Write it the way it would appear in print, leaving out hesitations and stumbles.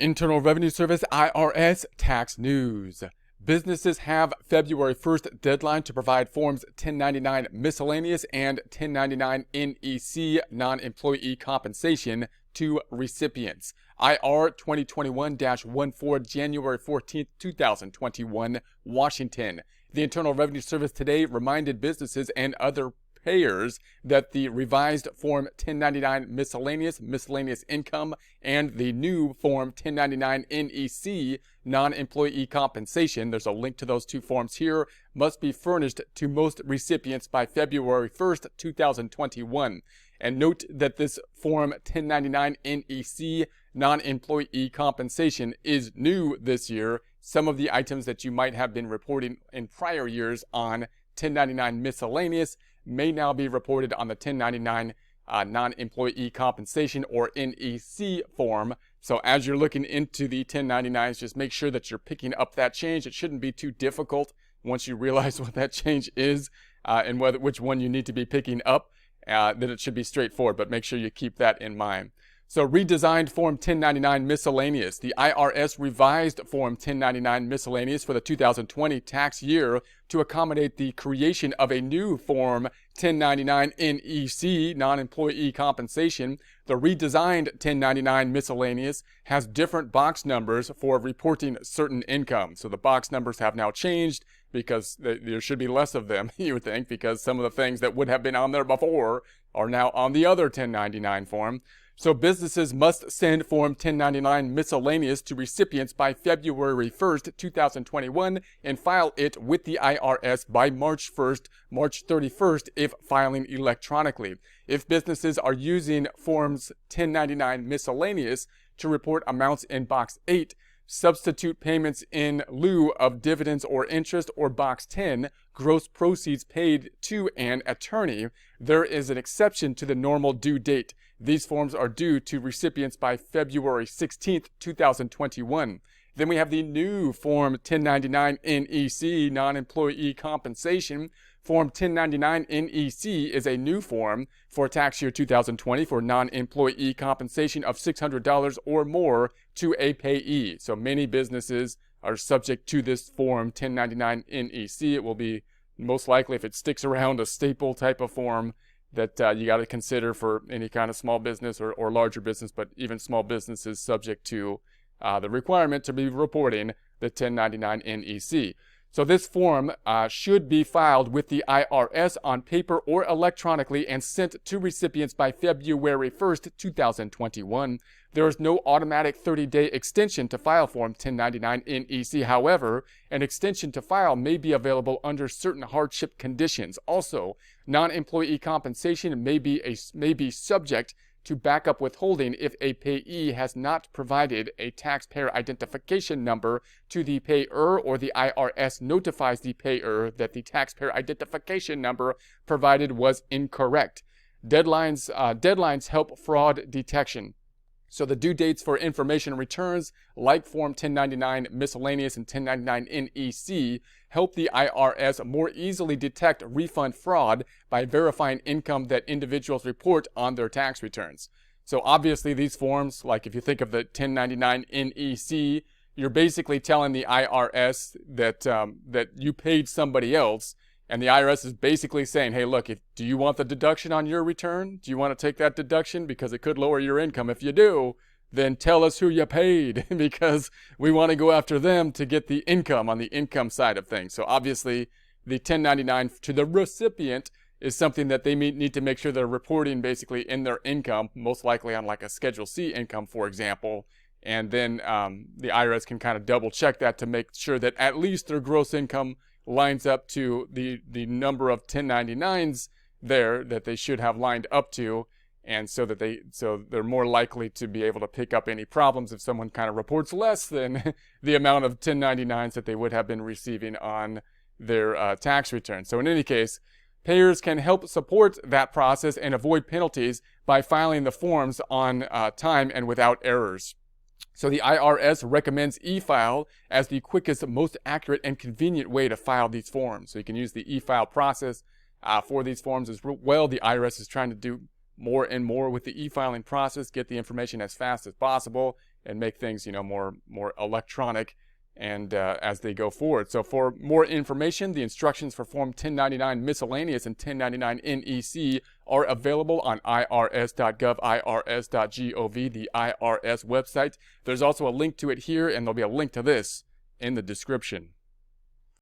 Internal Revenue Service IRS tax news. Businesses have February 1st deadline to provide Forms 1099 Miscellaneous and 1099 NEC non-employee compensation to recipients. IR 2021-14 January 14th, 2021, Washington. The Internal Revenue Service today reminded businesses and other payors that the revised Form 1099 Miscellaneous Income and the new Form 1099 NEC non-employee compensation, there's a link to those two forms here, must be furnished to most recipients by February 1st, 2021. And note that this Form 1099 NEC non-employee compensation is new this year. Some of the items that you might have been reporting in prior years on 1099 Miscellaneous may now be reported on the 1099 non-employee compensation or NEC form. So as you're looking into the 1099s, just make sure that you're picking up that change. It shouldn't be too difficult once you realize what that change is and which one you need to be picking up. Then it should be straightforward, but make sure you keep that in mind. So redesigned Form 1099 Miscellaneous. The IRS revised Form 1099 Miscellaneous for the 2020 tax year to accommodate the creation of a new Form 1099 NEC, non-employee compensation. The redesigned 1099 Miscellaneous has different box numbers for reporting certain income. So the box numbers have now changed because there should be less of them, you would think, because some of the things that would have been on there before are now on the other 1099 form. So businesses must send Form 1099 Miscellaneous to recipients by February 1st, 2021 and file it with the IRS by March 31st if filing electronically. If businesses are using Forms 1099 Miscellaneous to report amounts in Box 8, substitute payments in lieu of dividends or interest, or Box 10, gross proceeds paid to an attorney, there is an exception to the normal due date. These forms are due to recipients by February 16th, 2021. Then we have the new Form 1099 NEC, non-employee compensation. Form 1099 NEC is a new form for tax year 2020 for non-employee compensation of $600 or more to a payee. So many businesses are subject to this Form 1099 NEC. It will be most likely, if it sticks around, a staple type of form that you got to consider for any kind of small business or larger business, but even small businesses subject to the requirement to be reporting the 1099 NEC. So this form should be filed with the IRS on paper or electronically and sent to recipients by February 1st, 2021. There is no automatic 30-day extension to file Form 1099 NEC. However, an extension to file may be available under certain hardship conditions. Also, non-employee compensation may be subject to backup withholding if a payee has not provided a taxpayer identification number to the payer, or the IRS notifies the payer that the taxpayer identification number provided was incorrect. Deadlines help fraud detection. So the due dates for information returns, like Form 1099 Miscellaneous and 1099 NEC, help the IRS more easily detect refund fraud by verifying income that individuals report on their tax returns. So obviously these forms, like if you think of the 1099 NEC, you're basically telling the IRS that you paid somebody else. And the IRS is basically saying, hey, look, do you want the deduction on your return? Do you want to take that deduction? Because it could lower your income. If you do, then tell us who you paid, because we want to go after them to get the income on the income side of things. So obviously, the 1099 to the recipient is something that they need to make sure they're reporting basically in their income, most likely on like a Schedule C income, for example. And then the IRS can kind of double check that to make sure that at least their gross income lines up to the number of 1099s there that they should have lined up to, and so they're more likely to be able to pick up any problems if someone kind of reports less than the amount of 1099s that they would have been receiving on their tax return. So in any case, payers can help support that process and avoid penalties by filing the forms on time and without errors. So the IRS recommends e-file as the quickest, most accurate, and convenient way to file these forms. So you can use the e-file process for these forms as well. The IRS is trying to do more and more with the e-filing process, get the information as fast as possible, make things, more electronic and as they go forward. So for more information, the instructions for Form 1099 Miscellaneous and 1099 NEC are available on irs.gov, irs.gov, the IRS website. There's also a link to it here, and there'll be a link to this in the description.